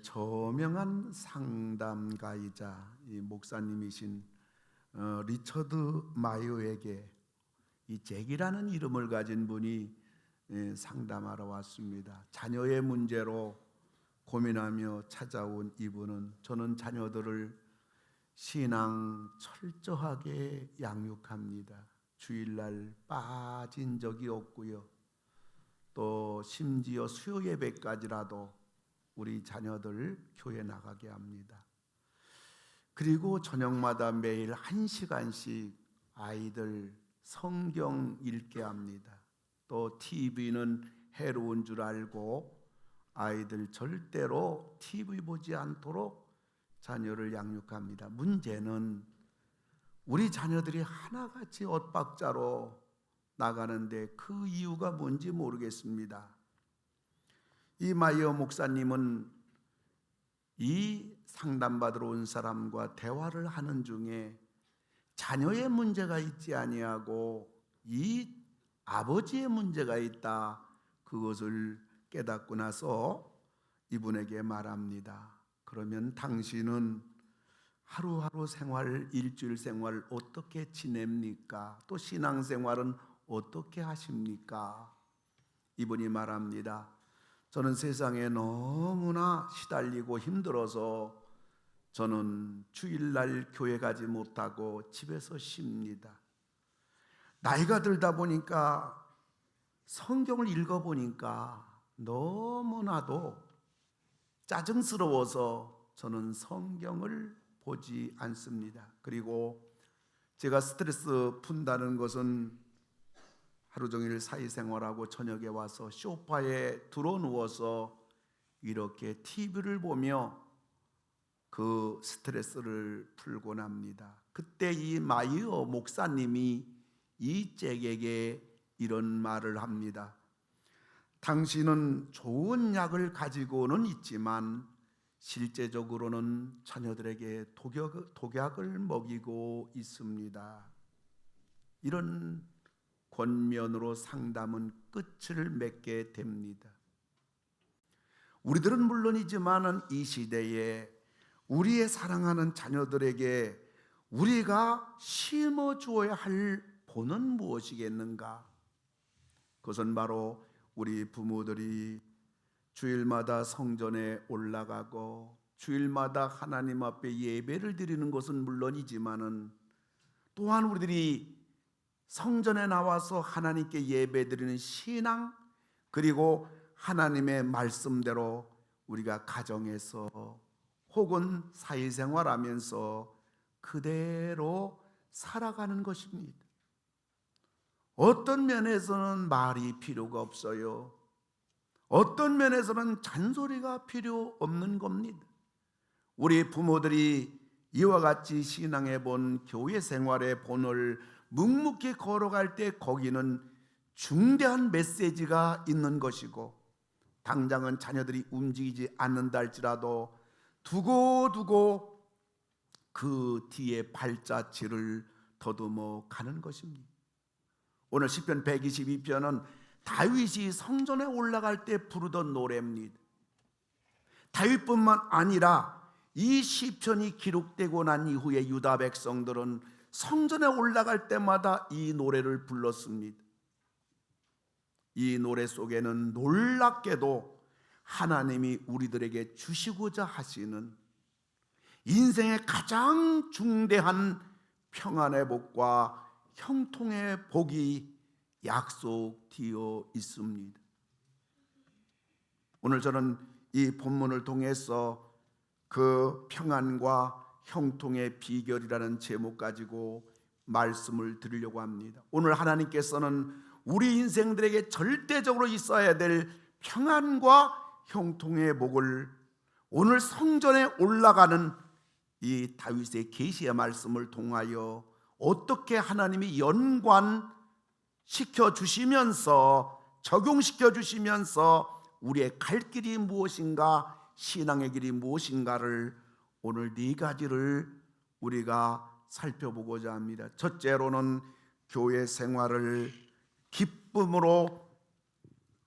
저명한 상담가이자 이 목사님이신 리처드 마이어에게 이 잭이라는 이름을 가진 분이 상담하러 왔습니다. 자녀의 문제로 고민하며 찾아온 이분은, 저는 자녀들을 신앙 철저하게 양육합니다. 주일날 빠진 적이 없고요. 또 심지어 수요 예배까지라도 우리 자녀들 교회 나가게 합니다. 그리고 저녁마다 매일 1시간씩 아이들 성경 읽게 합니다. 또 TV는 해로운 줄 알고 아이들 절대로 TV 보지 않도록 자녀를 양육합니다. 문제는 우리 자녀들이 하나같이 엇박자로 나가는데 그 이유가 뭔지 모르겠습니다. 이 마이어 목사님은 이 상담받으러 온 사람과 대화를 하는 중에 자녀의 문제가 있지 아니하고 이 아버지의 문제가 있다, 그것을 깨닫고 나서 이분에게 말합니다. 그러면 당신은 하루하루 생활, 일주일 생활 어떻게 지냅니까? 또 신앙생활은 어떻게 하십니까? 이분이 말합니다. 저는 세상에 너무나 시달리고 힘들어서 저는 주일날 교회 가지 못하고 집에서 쉽니다. 나이가 들다 보니까 성경을 읽어보니까 너무나도 짜증스러워서 저는 성경을 보지 않습니다. 그리고 제가 스트레스 푼다는 것은 하루 종일 사회생활하고 저녁에 와서 소파에 드러누워서 이렇게 TV를 보며 그 스트레스를 풀곤 합니다. 그때 이 마이어 목사님이 이 잭에게 이런 말을 합니다. 당신은 좋은 약을 가지고는 있지만 실제적으로는 자녀들에게 독약을 먹이고 있습니다. 이런 권면으로 상담은 끝을 맺게 됩니다. 우리들은 물론이지만 이 시대에 우리의 사랑하는 자녀들에게 우리가 심어주어야 할 본은 무엇이겠는가? 그것은 바로 우리 부모들이 주일마다 성전에 올라가고 주일마다 하나님 앞에 예배를 드리는 것은 물론이지만은 또한 우리들이 성전에 나와서 하나님께 예배드리는 신앙, 그리고 하나님의 말씀대로 우리가 가정에서 혹은 사회생활하면서 그대로 살아가는 것입니다. 어떤 면에서는 말이 필요가 없어요. 어떤 면에서는 잔소리가 필요 없는 겁니다. 우리 부모들이 이와 같이 신앙해 본 교회 생활의 본을 묵묵히 걸어갈 때 거기는 중대한 메시지가 있는 것이고, 당장은 자녀들이 움직이지 않는다 할지라도 두고두고 그 뒤에 발자취를 더듬어 가는 것입니다. 오늘 시편 122편은 다윗이 성전에 올라갈 때 부르던 노래입니다. 다윗뿐만 아니라 이 시편이 기록되고 난 이후에 유다 백성들은 성전에 올라갈 때마다 이 노래를 불렀습니다. 이 노래 속에는 놀랍게도 하나님이 우리들에게 주시고자 하시는 인생의 가장 중대한 평안의 복과 형통의 복이 약속되어 있습니다. 오늘 저는 이 본문을 통해서 그 평안과 형통의 비결이라는 제목 가지고 말씀을 드리려고 합니다. 오늘 하나님께서는 우리 인생들에게 절대적으로 있어야 될 평안과 형통의 복을 오늘 성전에 올라가는 이 다윗의 계시의 말씀을 통하여 어떻게 하나님이 연관시켜 주시면서 적용시켜 주시면서 우리의 갈 길이 무엇인가, 신앙의 길이 무엇인가를 오늘 4가지를 우리가 살펴보고자 합니다. 첫째로는 교회 생활을 기쁨으로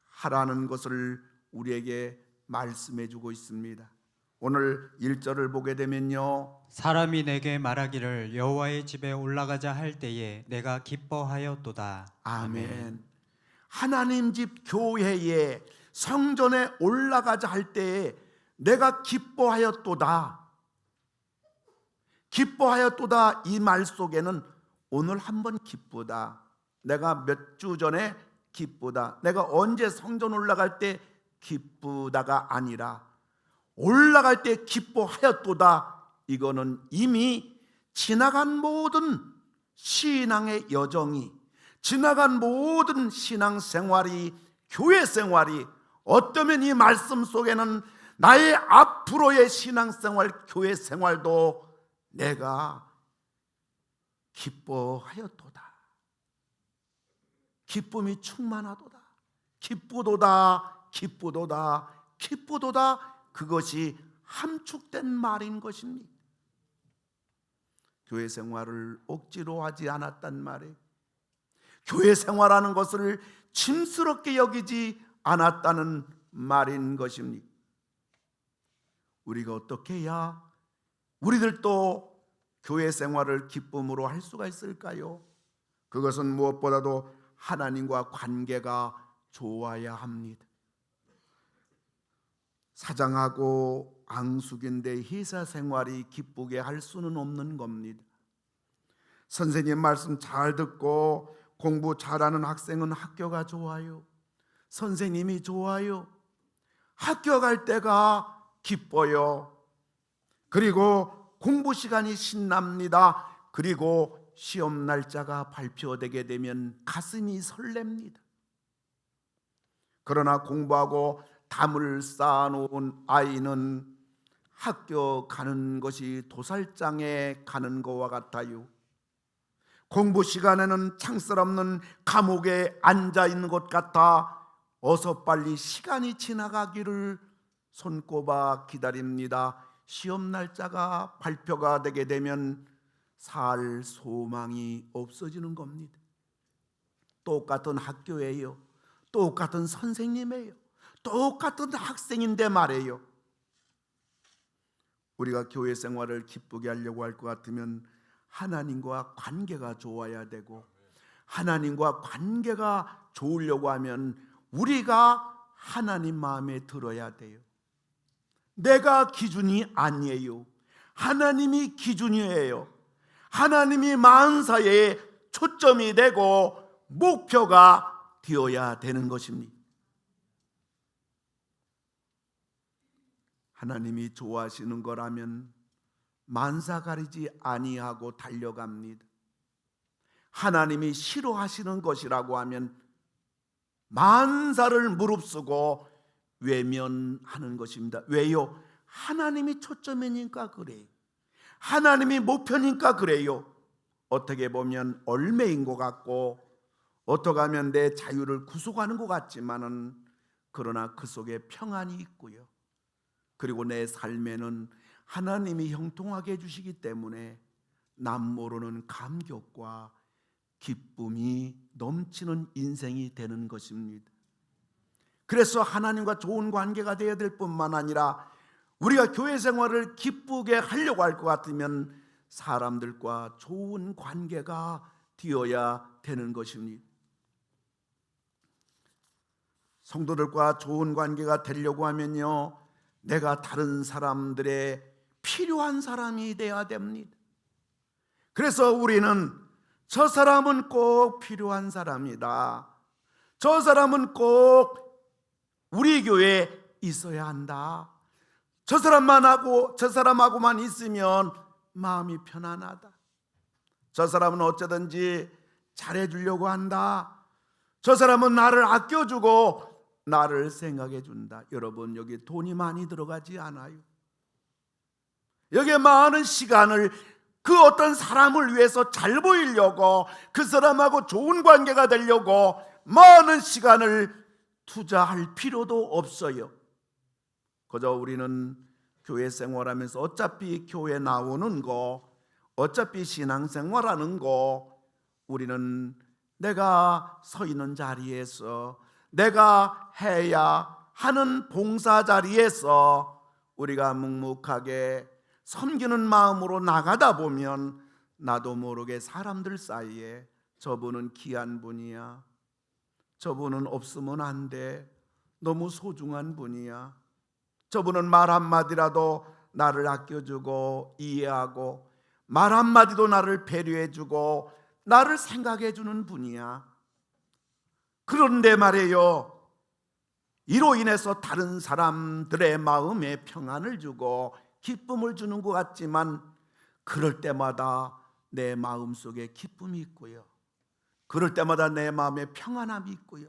하라는 것을 우리에게 말씀해 주고 있습니다. 오늘 1절을 보게 되면요, 사람이 내게 말하기를 여호와의 집에 올라가자 할 때에 내가 기뻐하였도다. 아멘. 하나님 집 교회에 성전에 올라가자 할 때에 내가 기뻐하였도다. 기뻐하였도다 이 말 속에는 오늘 한번 기쁘다, 내가 몇 주 전에 기쁘다, 내가 언제 성전 올라갈 때 기쁘다가 아니라 올라갈 때 기뻐하였도다, 이거는 이미 지나간 모든 신앙의 여정이, 지나간 모든 신앙생활이, 교회 생활이, 어쩌면 이 말씀 속에는 나의 앞으로의 신앙생활, 교회 생활도 내가 기뻐하였도다, 기쁨이 충만하도다, 기쁘도다, 기쁘도다, 기쁘도다, 그것이 함축된 말인 것입니다. 교회 생활을 억지로 하지 않았단 말이에요. 교회 생활하는 것을 짐스럽게 여기지 않았다는 말인 것입니다. 우리가 어떻게 해야 우리들도 교회 생활을 기쁨으로 할 수가 있을까요? 그것은 무엇보다도 하나님과 관계가 좋아야 합니다. 사장하고 앙숙인데 회사 생활이 기쁘게 할 수는 없는 겁니다. 선생님 말씀 잘 듣고 공부 잘하는 학생은 학교가 좋아요. 선생님이 좋아요. 학교 갈 때가 기뻐요. 그리고 공부 시간이 신납니다. 그리고 시험 날짜가 발표되게 되면 가슴이 설렙니다. 그러나 공부하고 담을 쌓아놓은 아이는 학교 가는 것이 도살장에 가는 것과 같아요. 공부 시간에는 창살 없는 감옥에 앉아 있는 것 같아 어서 빨리 시간이 지나가기를 손꼽아 기다립니다. 시험 날짜가 발표가 되게 되면 살 소망이 없어지는 겁니다. 똑같은 학교예요. 똑같은 선생님이에요. 똑같은 학생인데 말이에요. 우리가 교회 생활을 기쁘게 하려고 할 것 같으면 하나님과 관계가 좋아야 되고, 하나님과 관계가 좋으려고 하면 우리가 하나님 마음에 들어야 돼요. 내가 기준이 아니에요. 하나님이 기준이에요. 하나님이 만사에 초점이 되고 목표가 되어야 되는 것입니다. 하나님이 좋아하시는 거라면 만사 가리지 아니하고 달려갑니다. 하나님이 싫어하시는 것이라고 하면 만사를 무릅쓰고 외면하는 것입니다. 왜요? 하나님이 초점이니까 그래요. 하나님이 목표니까 그래요. 어떻게 보면 얼매인 것 같고 어떻게 하면 내 자유를 구속하는 것 같지만은, 그러나 그 속에 평안이 있고요. 그리고 내 삶에는 하나님이 형통하게 해주시기 때문에 남 모르는 감격과 기쁨이 넘치는 인생이 되는 것입니다. 그래서 하나님과 좋은 관계가 되어야 될 뿐만 아니라 우리가 교회 생활을 기쁘게 하려고 할 것 같으면 사람들과 좋은 관계가 되어야 되는 것입니다. 성도들과 좋은 관계가 되려고 하면요, 내가 다른 사람들의 필요한 사람이 되어야 됩니다. 그래서 우리는 저 사람은 꼭 필요한 사람이다, 저 사람은 꼭 우리 교회에 있어야 한다, 저 사람하고만 있으면 마음이 편안하다, 저 사람은 어쩌든지 잘해주려고 한다, 저 사람은 나를 아껴주고 나를 생각해 준다. 여러분, 여기 돈이 많이 들어가지 않아요. 여기에 많은 시간을 그 어떤 사람을 위해서 잘 보이려고, 그 사람하고 좋은 관계가 되려고 많은 시간을 투자할 필요도 없어요. 그저 우리는 교회 생활하면서 어차피 교회 나오는 거, 어차피 신앙생활하는 거, 우리는 내가 서 있는 자리에서 내가 해야 하는 봉사 자리에서 우리가 묵묵하게 섬기는 마음으로 나가다 보면 나도 모르게 사람들 사이에 저분은 귀한 분이야, 저분은 없으면 안 돼, 너무 소중한 분이야, 저분은 말 한마디라도 나를 아껴주고 이해하고 말 한마디도 나를 배려해주고 나를 생각해주는 분이야. 그런데 말이에요, 이로 인해서 다른 사람들의 마음에 평안을 주고 기쁨을 주는 것 같지만 그럴 때마다 내 마음속에 기쁨이 있고요, 그럴 때마다 내 마음에 평안함이 있고요,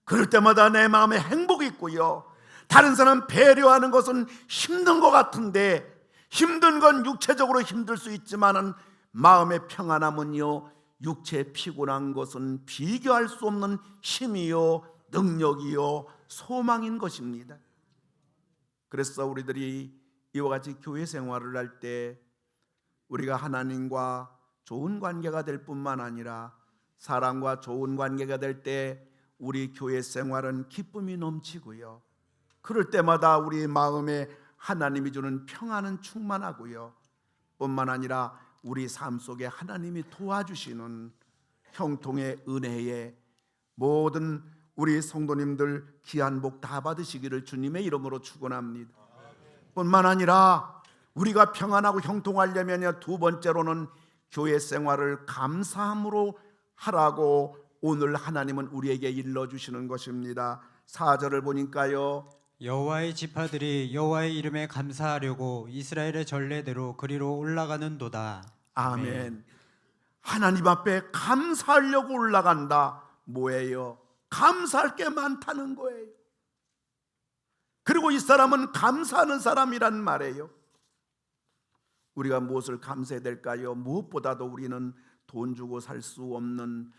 그럴 때마다 내 마음에 행복이 있고요. 다른 사람 배려하는 것은 힘든 것 같은데, 힘든 건 육체적으로 힘들 수 있지만은 마음의 평안함은요, 육체 피곤한 것은 비교할 수 없는 힘이요, 능력이요, 소망인 것입니다. 그래서 우리들이 이와 같이 교회 생활을 할 때 우리가 하나님과 좋은 관계가 될 뿐만 아니라 사람과 좋은 관계가 될 때 우리 교회 생활은 기쁨이 넘치고요, 그럴 때마다 우리 마음에 하나님이 주는 평안은 충만하고요, 뿐만 아니라 우리 삶 속에 하나님이 도와주시는 형통의 은혜에 모든 우리 성도님들 귀한 복 다 받으시기를 주님의 이름으로 축원합니다. 뿐만 아니라 우리가 평안하고 형통하려면 두 번째로는 교회 생활을 감사함으로 하라고 오늘 하나님은 우리에게 일러주시는 것입니다. 4절을 보니까요, 여호와의 지파들이 여호와의 이름에 감사하려고 이스라엘의 전례대로 그리로 올라가는도다. 아멘. 하나님 앞에 감사하려고 올라간다. 뭐예요? 감사할 게 많다는 거예요. 그리고 이 사람은 감사하는 사람이란 말이에요. 우리가 무엇을 감사해야 될까요? 무엇보다도 우리는 돈 주고 살 수 없는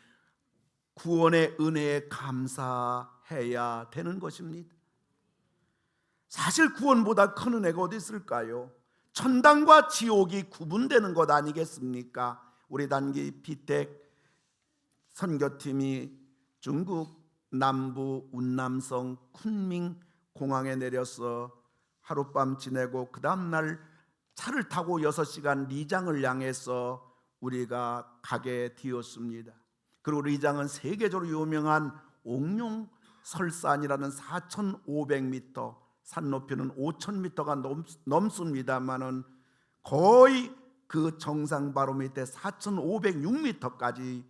구원의 은혜에 감사해야 되는 것입니다. 사실 구원보다 큰 은혜가 어디 있을까요? 천당과 지옥이 구분되는 것 아니겠습니까? 우리 단기 비택 선교팀이 중국 남부 운남성 쿤밍 공항에 내려서 하룻밤 지내고 그 다음날 차를 타고 6시간 리장을 향해서 우리가 가게 되었습니다. 그리고 리장은 세계적으로 유명한 옥룡설산이라는 4,500m, 산 높이는 5,000m가 넘습니다만은 거의 그 정상 바로 밑에 4,506m까지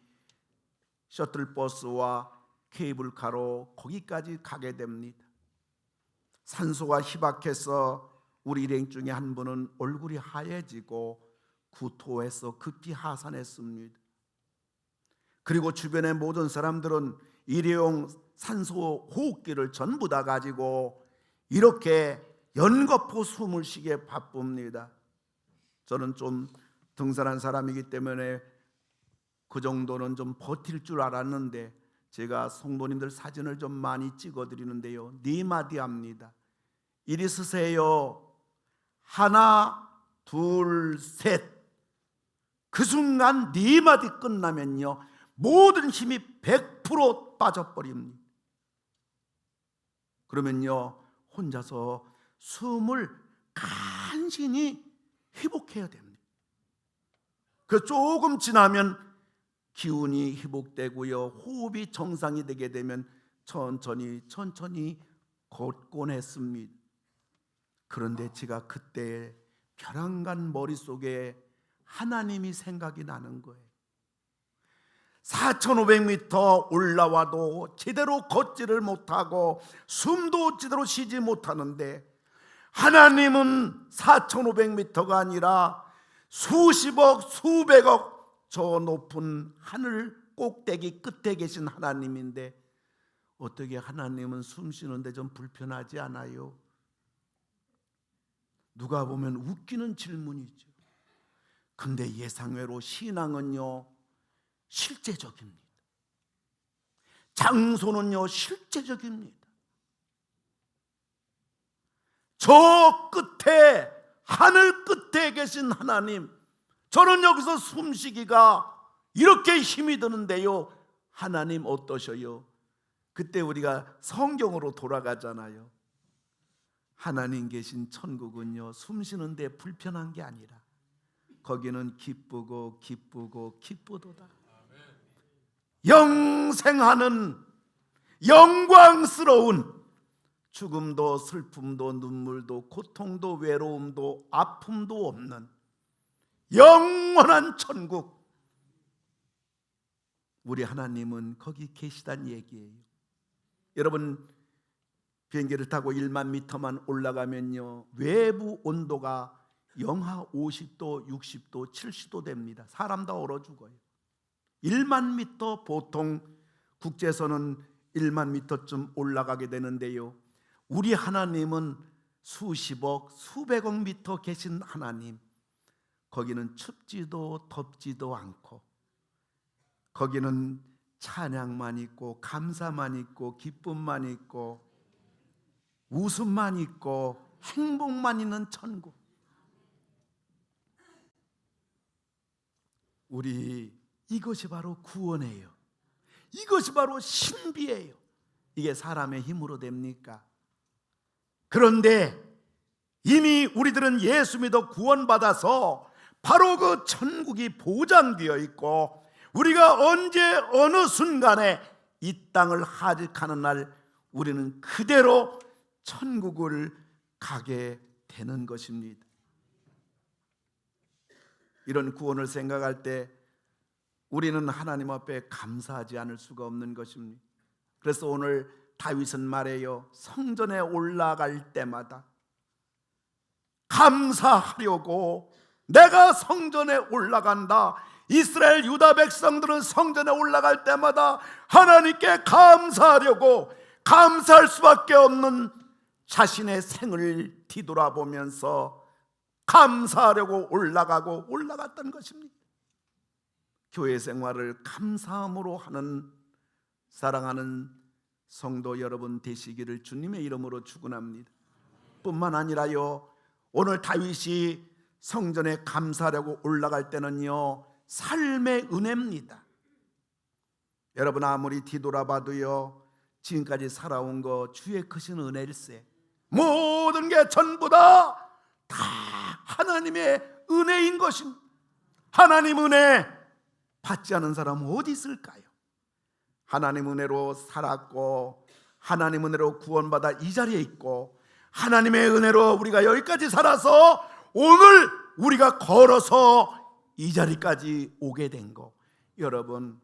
셔틀버스와 케이블카로 거기까지 가게 됩니다. 산소가 희박해서 우리 일행 중에 한 분은 얼굴이 하얘지고 구토해서 급히 하산했습니다. 그리고 주변의 모든 사람들은 일회용 산소 호흡기를 전부 다 가지고 이렇게 연거푸 숨을 쉬게 바쁩니다. 저는 좀 등산한 사람이기 때문에 그 정도는 좀 버틸 줄 알았는데 제가 성도님들 사진을 좀 많이 찍어드리는데요, 4마디 합니다. 이리 서세요. 하나, 둘, 셋. 그 순간 4마디 끝나면요, 모든 힘이 100% 빠져버립니다. 그러면요, 혼자서 숨을 간신히 회복해야 됩니다. 그 조금 지나면 기운이 회복되고요, 호흡이 정상이 되게 되면 천천히 걷곤 했습니다. 그런데 제가 그때 벼랑간 머릿속에 하나님이 생각이 나는 거예요. 4,500m 올라와도 제대로 걷지를 못하고 숨도 제대로 쉬지 못하는데 하나님은 4,500m가 아니라 수십억 수백억 저 높은 하늘 꼭대기 끝에 계신 하나님인데 어떻게 하나님은 숨 쉬는데 좀 불편하지 않아요? 누가 보면 웃기는 질문이죠. 근데 예상외로 신앙은요, 실제적입니다. 장소는요, 실제적입니다. 저 끝에, 하늘 끝에 계신 하나님, 저는 여기서 숨쉬기가 이렇게 힘이 드는데요, 하나님 어떠셔요? 그때 우리가 성경으로 돌아가잖아요. 하나님 계신 천국은요, 숨 쉬는데 불편한 게 아니라 거기는 기쁘고 기쁘고 기쁘도다. 영생하는 영광스러운, 죽음도 슬픔도 눈물도 고통도 외로움도 아픔도 없는 영원한 천국, 우리 하나님은 거기 계시단 얘기예요. 여러분, 비행기를 타고 1만 미터만 올라가면요, 외부 온도가 영하 50도, 60도, 70도 됩니다. 사람 다 얼어 죽어요. 1만 미터, 보통 국제선은 1만 미터쯤 올라가게 되는데요, 우리 하나님은 수십억, 수백억 미터 계신 하나님, 거기는 춥지도 덥지도 않고, 거기는 찬양만 있고 감사만 있고 기쁨만 있고 웃음만 있고 행복만 있는 천국. 우리 이것이 바로 구원이에요. 이것이 바로 신비예요. 이게 사람의 힘으로 됩니까? 그런데 이미 우리들은 예수 믿어 구원받아서 바로 그 천국이 보장되어 있고, 우리가 언제 어느 순간에 이 땅을 하직하는 날 우리는 그대로 천국을 가게 되는 것입니다. 이런 구원을 생각할 때 우리는 하나님 앞에 감사하지 않을 수가 없는 것입니다. 그래서 오늘 다윗은 말해요. 성전에 올라갈 때마다 감사하려고 내가 성전에 올라간다. 이스라엘 유다 백성들은 성전에 올라갈 때마다 하나님께 감사하려고, 감사할 수밖에 없는 자신의 생을 뒤돌아보면서 감사하려고 올라갔던 것입니다. 교회 생활을 감사함으로 하는 사랑하는 성도 여러분 되시기를 주님의 이름으로 축원합니다. 뿐만 아니라요, 오늘 다윗이 성전에 감사하려고 올라갈 때는요, 삶의 은혜입니다. 여러분, 아무리 뒤돌아봐도요, 지금까지 살아온 거 주의 크신 은혜일세. 모든 게 전부 다 하나님의 은혜인 것입니다. 하나님 은혜 받지 않은 사람은 어디 있을까요? 하나님 은혜로 살았고, 하나님 은혜로 구원받아 이 자리에 있고, 하나님의 은혜로 우리가 여기까지 살아서 오늘 우리가 걸어서 이 자리까지 오게 된 거, 여러분,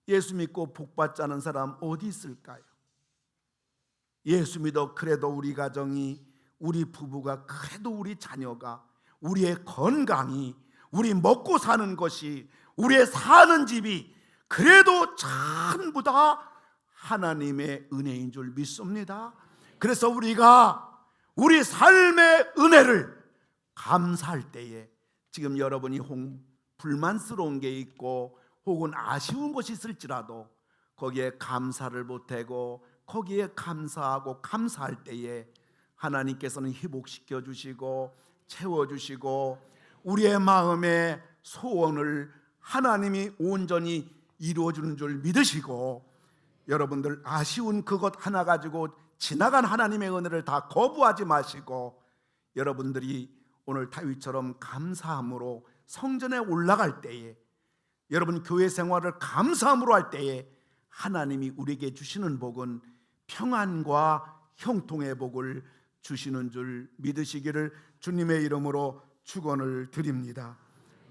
예수 믿고 복 받지 않은 사람 어디 있을까요? 예수 믿어 그래도 우리 가정이, 우리 부부가, 그래도 우리 자녀가, 우리의 건강이, 우리 먹고 사는 것이, 우리의 사는 집이 그래도 전부 다 하나님의 은혜인 줄 믿습니다. 그래서 우리가 우리 삶의 은혜를 감사할 때에, 지금 여러분이 불만스러운 게 있고 혹은 아쉬운 것이 있을지라도 거기에 감사를 보태고 거기에 감사하고 감사할 때에 하나님께서는 회복시켜 주시고 채워주시고 우리의 마음의 소원을 하나님이 온전히 이루어주는 줄 믿으시고, 여러분들 아쉬운 그것 하나 가지고 지나간 하나님의 은혜를 다 거부하지 마시고, 여러분들이 오늘 다윗처럼 감사함으로 성전에 올라갈 때에, 여러분 교회 생활을 감사함으로 할 때에 하나님이 우리에게 주시는 복은 평안과 형통의 복을 주시는 줄 믿으시기를 주님의 이름으로 축원을 드립니다.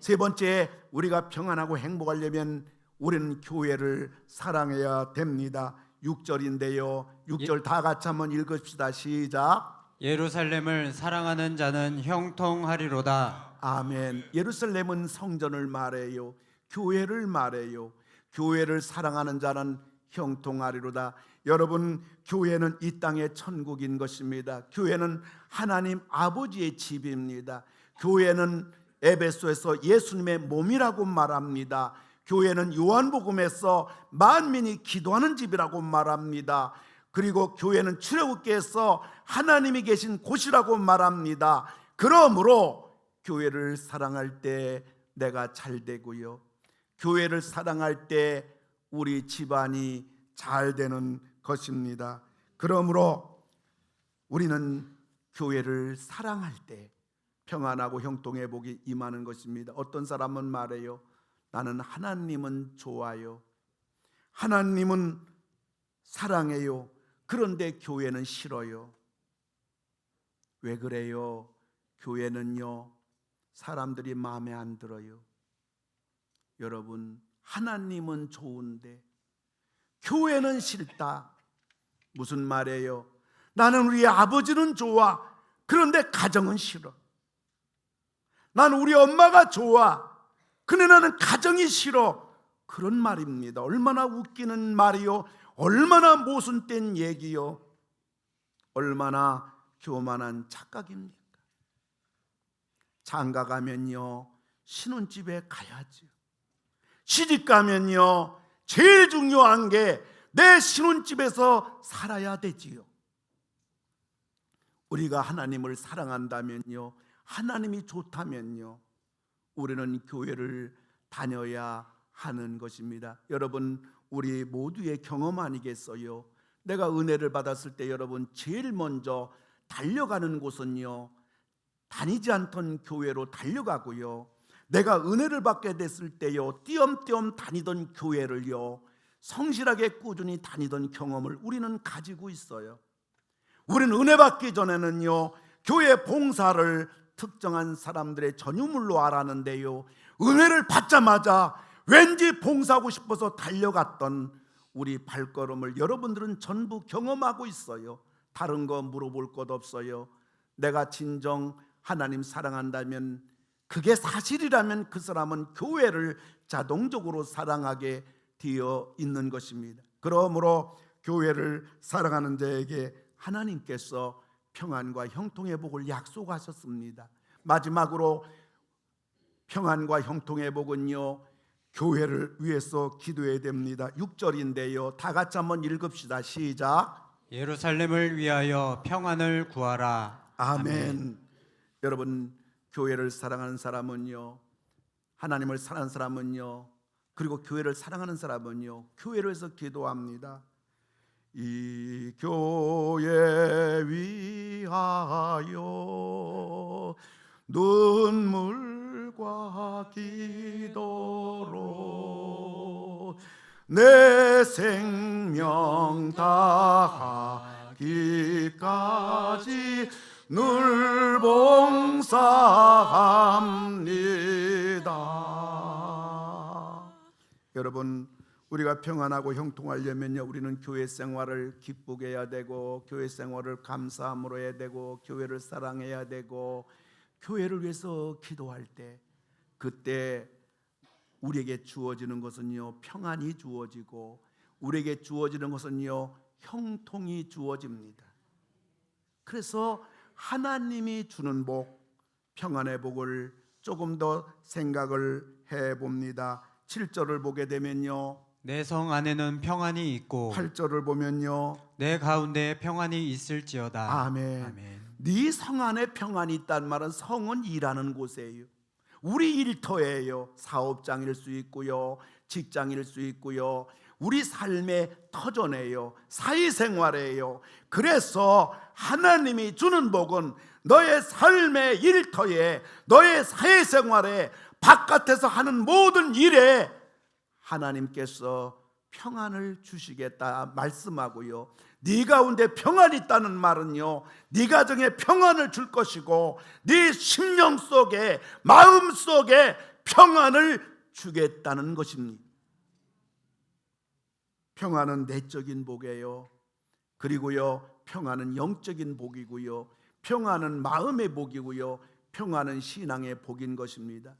세 번째, 우리가 평안하고 행복하려면 우리는 교회를 사랑해야 됩니다. 6절인데요. 6절 다 같이 한번 읽읍시다. 시작. 예루살렘을 사랑하는 자는 형통하리로다. 아멘. 예루살렘은 성전을 말해요. 교회를 말해요. 교회를 사랑하는 자는 형통하리로다. 여러분, 교회는 이 땅의 천국인 것입니다. 교회는 하나님 아버지의 집입니다. 교회는 에베소에서 예수님의 몸이라고 말합니다. 교회는 요한복음에서 만민이 기도하는 집이라고 말합니다. 그리고 교회는 출애굽기에서 하나님이 계신 곳이라고 말합니다. 그러므로 교회를 사랑할 때 내가 잘 되고요, 교회를 사랑할 때 우리 집안이 잘 되는 것입니다. 그러므로 우리는 교회를 사랑할 때 평안하고 형통의 복이 임하는 것입니다. 어떤 사람은 말해요. 나는 하나님은 좋아요. 하나님은 사랑해요. 그런데 교회는 싫어요. 왜 그래요? 교회는요, 사람들이 마음에 안 들어요. 여러분, 하나님은 좋은데 교회는 싫다. 무슨 말이에요? 나는 우리 아버지는 좋아. 그런데 가정은 싫어. 나는 우리 엄마가 좋아. 근데 나는 가정이 싫어. 그런 말입니다. 얼마나 웃기는 말이요. 얼마나 모순된 얘기요. 얼마나 교만한 착각입니까? 장가 가면요, 신혼집에 가야죠. 시집 가면요, 제일 중요한 게 내 신혼집에서 살아야 되지요. 우리가 하나님을 사랑한다면요, 하나님이 좋다면요, 우리는 교회를 다녀야 하는 것입니다. 여러분, 우리 모두의 경험 아니겠어요? 내가 은혜를 받았을 때 여러분 제일 먼저 달려가는 곳은요, 다니지 않던 교회로 달려가고요, 내가 은혜를 받게 됐을 때요, 띄엄띄엄 다니던 교회를요, 성실하게 꾸준히 다니던 경험을 우리는 가지고 있어요. 우리는 은혜 받기 전에는요, 교회 봉사를 특정한 사람들의 전유물로 알았는데요, 은혜를 받자마자 왠지 봉사하고 싶어서 달려갔던 우리 발걸음을 여러분들은 전부 경험하고 있어요. 다른 거 물어볼 것 없어요. 내가 진정 하나님 사랑한다면, 그게 사실이라면 그 사람은 교회를 자동적으로 사랑하게 되어 있는 것입니다. 그러므로 교회를 사랑하는 자에게 하나님께서 평안과 형통의 복을 약속하셨습니다. 마지막으로 평안과 형통의 복은요, 교회를 위해서 기도해야 됩니다. 6절인데요, 다 같이 한번 읽읍시다. 시작. 예루살렘을 위하여 평안을 구하라. 아멘. 여러분, 교회를 사랑하는 사람은요, 하나님을 사랑하는 사람은요, 그리고 교회를 사랑하는 사람은요, 교회를 위해서 기도합니다. 이 교회 위하여 눈물과 기도로 내 생명 다하기까지 늘 봉사합니다. 여러분, 우리가 평안하고 형통하려면요, 우리는 교회 생활을 기쁘게 해야 되고, 교회 생활을 감사함으로 해야 되고, 교회를 사랑해야 되고, 교회를 위해서 기도할 때, 그때 우리에게 주어지는 것은요, 평안이 주어지고, 우리에게 주어지는 것은요, 형통이 주어집니다. 그래서 하나님이 주는 복, 평안의 복을 조금 더 생각을 해봅니다. 7절을 보게 되면요, 내 성 안에는 평안이 있고 8절을 보면요, 내 가운데 평안이 있을지어다. 아멘. 아멘. 네 성 안에 평안이 있다는 말은, 성은 일하는 곳이에요. 우리 일터예요. 사업장일 수 있고요, 직장일 수 있고요, 우리 삶의 터전이에요. 사회생활이에요. 그래서 하나님이 주는 복은 너의 삶의 일터에, 너의 사회생활에, 바깥에서 하는 모든 일에 하나님께서 평안을 주시겠다 말씀하고요, 네 가운데 평안이 있다는 말은요, 네 가정에 평안을 줄 것이고, 네 심령 속에, 마음 속에 평안을 주겠다는 것입니다. 평안은 내적인 복이에요. 그리고요, 평안은 영적인 복이고요, 평안은 마음의 복이고요, 평안은 신앙의 복인 것입니다.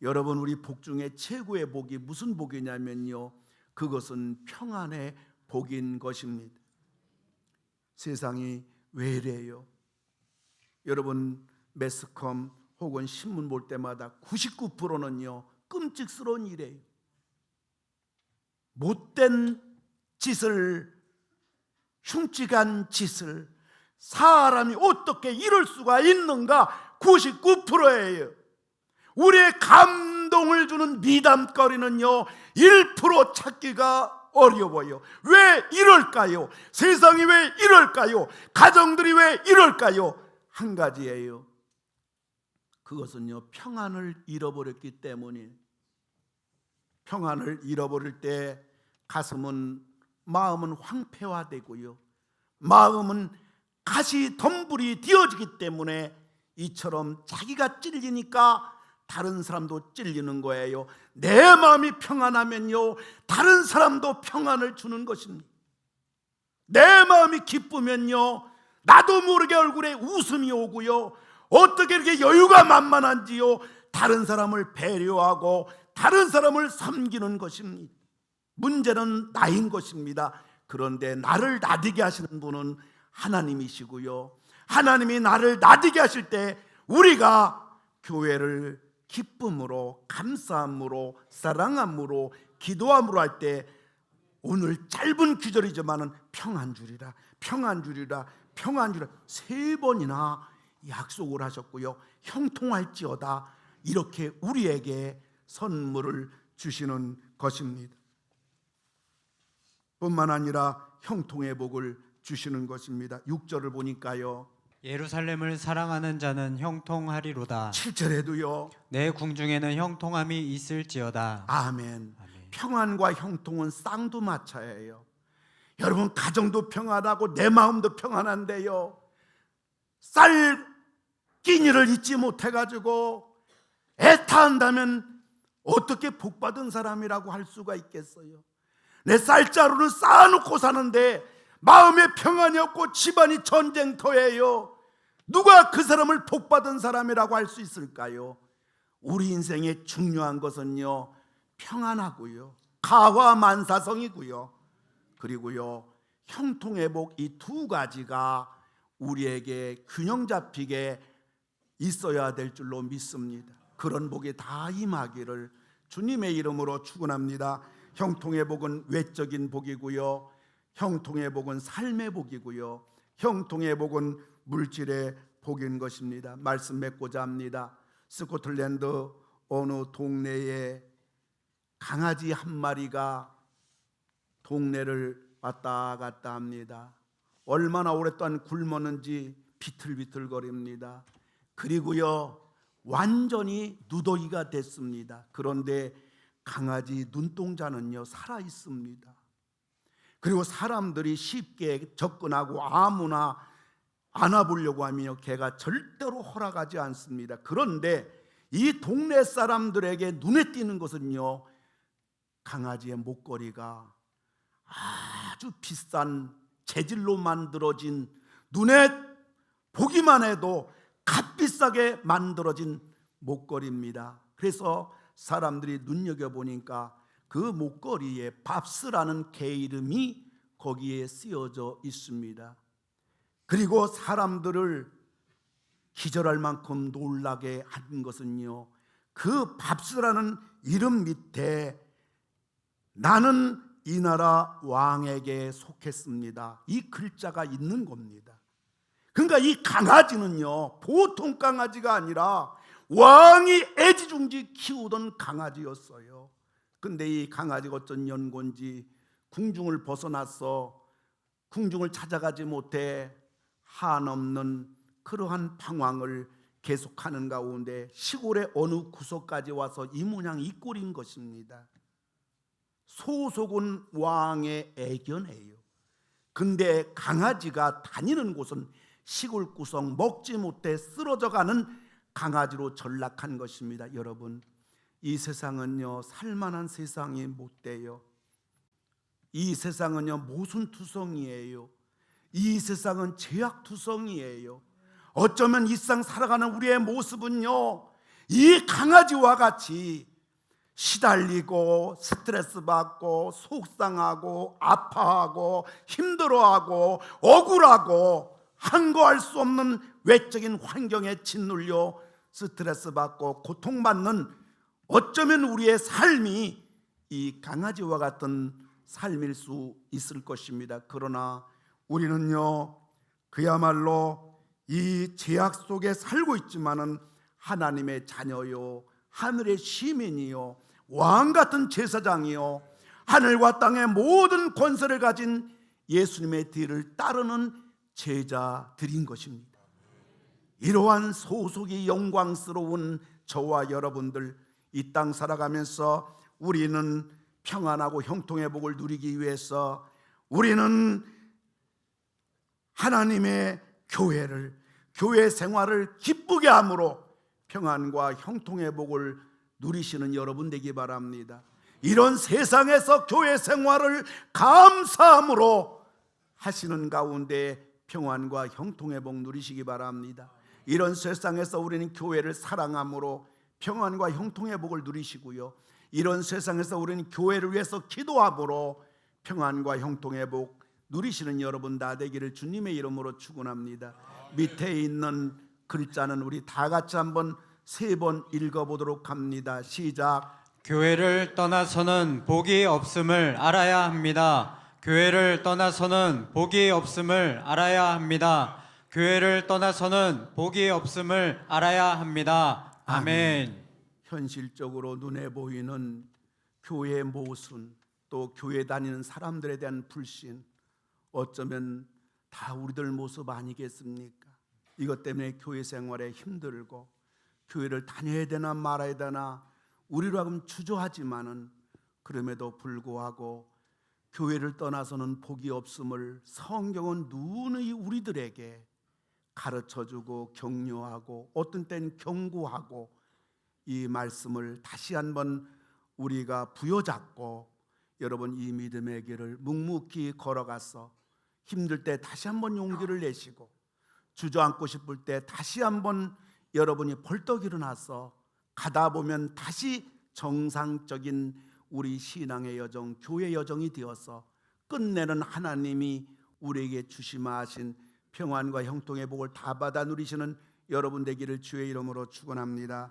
여러분, 우리 복 중에 최고의 복이 무슨 복이냐면요, 그것은 평안의 복인 것입니다. 세상이 왜 이래요? 여러분, 매스컴 혹은 신문 볼 때마다 99%는요 끔찍스러운 일이에요. 못된 짓을, 흉측한 짓을 사람이 어떻게 이럴 수가 있는가? 99%예요. 우리의 감동을 주는 미담거리는요 1% 찾기가 어려워요. 왜 이럴까요? 세상이 왜 이럴까요? 가정들이 왜 이럴까요? 한 가지예요. 그것은요, 평안을 잃어버렸기 때문에. 평안을 잃어버릴 때 가슴은, 마음은 황폐화되고요, 마음은 가시덤불이 되어지기 때문에 이처럼 자기가 찔리니까 다른 사람도 찔리는 거예요. 내 마음이 평안하면요, 다른 사람도 평안을 주는 것입니다. 내 마음이 기쁘면요, 나도 모르게 얼굴에 웃음이 오고요, 어떻게 이렇게 여유가 만만한지요, 다른 사람을 배려하고 다른 사람을 섬기는 것입니다. 문제는 나인 것입니다. 그런데 나를 나디게 하시는 분은 하나님이시고요, 하나님이 나를 나디게 하실 때 우리가 교회를 기쁨으로, 감사함으로, 사랑함으로, 기도함으로 할 때, 오늘 짧은 귀절이지만은 평안 주리라, 평안 주리라, 평안 주리라 3번이나 약속을 하셨고요, 형통할지어다, 이렇게 우리에게 선물을 주시는 것입니다. 뿐만 아니라 형통의 복을 주시는 것입니다. 6절을 보니까요, 예루살렘을 사랑하는 자는 형통하리로다. 7절에도요, 내 궁중에는 형통함이 있을지어다. 아멘. 아멘. 평안과 형통은 쌍두마차예요. 여러분, 가정도 평안하고 내 마음도 평안한데요, 쌀 끼니를 잊지 못해가지고 애타한다면 어떻게 복받은 사람이라고 할 수가 있겠어요? 내 쌀자루를 쌓아놓고 사는데 마음에 평안이 없고 집안이 전쟁터예요. 누가 그 사람을 복받은 사람이라고 할 수 있을까요? 우리 인생의 중요한 것은요, 평안하고요, 가화만사성이고요, 그리고요, 형통의 복, 이 2가지가 우리에게 균형 잡히게 있어야 될 줄로 믿습니다. 그런 복이 다 임하기를 주님의 이름으로 축원합니다. 형통의 복은 외적인 복이고요, 형통의 복은 삶의 복이고요, 형통의 복은 물질의 복인 것입니다. 말씀 맺고자 합니다. 스코틀랜드 어느 동네에 강아지 한 마리가 동네를 왔다 갔다 합니다. 얼마나 오랫동안 굶었는지 비틀비틀거립니다. 그리고요, 완전히 누더기가 됐습니다. 그런데 강아지 눈동자는요, 살아 있습니다. 그리고 사람들이 쉽게 접근하고 아무나 안아보려고 하면요, 개가 절대로 허락하지 않습니다. 그런데 이 동네 사람들에게 눈에 띄는 것은요, 강아지의 목걸이가 아주 비싼 재질로 만들어진, 눈에 보기만 해도 값비싸게 만들어진 목걸이입니다. 그래서 사람들이 눈여겨보니까 그 목걸이에 밥스라는 개 이름이 거기에 쓰여져 있습니다. 그리고 사람들을 기절할 만큼 놀라게 한 것은요, 그 밥스라는 이름 밑에 나는 이 나라 왕에게 속했습니다, 이 글자가 있는 겁니다. 그러니까 이 강아지는요, 보통 강아지가 아니라 왕이 애지중지 키우던 강아지였어요. 근데 이 강아지가 어떤 연고인지 궁중을 벗어나서 궁중을 찾아가지 못해 한없는 그러한 방황을 계속하는 가운데 시골의 어느 구석까지 와서 이 모양 이 꼴인 것입니다. 소속은 왕의 애견이에요. 근데 강아지가 다니는 곳은 시골 구석, 먹지 못해 쓰러져가는 강아지로 전락한 것입니다. 여러분, 이 세상은요, 살만한 세상이 못 돼요. 이 세상은요, 모순투성이에요. 이 세상은 죄악투성이에요. 어쩌면 이 세상 살아가는 우리의 모습은요, 이 강아지와 같이 시달리고 스트레스 받고 속상하고 아파하고 힘들어하고 억울하고 항거할 수 없는 외적인 환경에 짓눌려 스트레스 받고 고통받는, 어쩌면 우리의 삶이 이 강아지와 같은 삶일 수 있을 것입니다. 그러나 우리는요, 그야말로 이 죄악 속에 살고 있지만은 하나님의 자녀요, 하늘의 시민이요, 왕 같은 제사장이요, 하늘과 땅의 모든 권세를 가진 예수님의 뒤를 따르는 제자들인 것입니다. 이러한 소속이 영광스러운 저와 여러분들, 이 땅 살아가면서 우리는 평안하고 형통의 복을 누리기 위해서 우리는 하나님의 교회 생활을 기쁘게 함으로 평안과 형통의 복을 누리시는 여러분 되기 바랍니다. 이런 세상에서 교회 생활을 감사함으로 하시는 가운데 평안과 형통의 복 누리시기 바랍니다. 이런 세상에서 우리는 교회를 사랑함으로 평안과 형통의 복을 누리시고요, 이런 세상에서 우리는 교회를 위해서 기도함으로 평안과 형통의 복 누리시는 여러분 다 되기를 주님의 이름으로 축원합니다. 밑에 있는 글자는 우리 다 같이 한번 3번 읽어보도록 합니다. 시작. 교회를 떠나서는 복이 없음을 알아야 합니다. 교회를 떠나서는 복이 없음을 알아야 합니다. 교회를 떠나서는 복이 없음을 알아야 합니다. 아멘. 현실적으로 눈에 보이는 교회의 모순, 또 교회 다니는 사람들에 대한 불신, 어쩌면 다 우리들 모습 아니겠습니까? 이것 때문에 교회 생활에 힘들고 교회를 다녀야 되나 말아야 되나 우리로 하여금 주저하지만은, 그럼에도 불구하고 교회를 떠나서는 복이 없음을 성경은 누누이 우리들에게 가르쳐주고 격려하고 어떤 때는 경고하고, 이 말씀을 다시 한번 우리가 부여잡고 여러분 이 믿음의 길을 묵묵히 걸어가서 힘들 때 다시 한번 용기를 내시고, 주저앉고 싶을 때 다시 한번 여러분이 벌떡 일어나서 가다 보면 다시 정상적인 우리 신앙의 여정, 교회 여정이 되어서 끝내는 하나님이 우리에게 주시마하신 평안과 형통의 복을 다 받아 누리시는 여러분 되기를 주의 이름으로 축원합니다.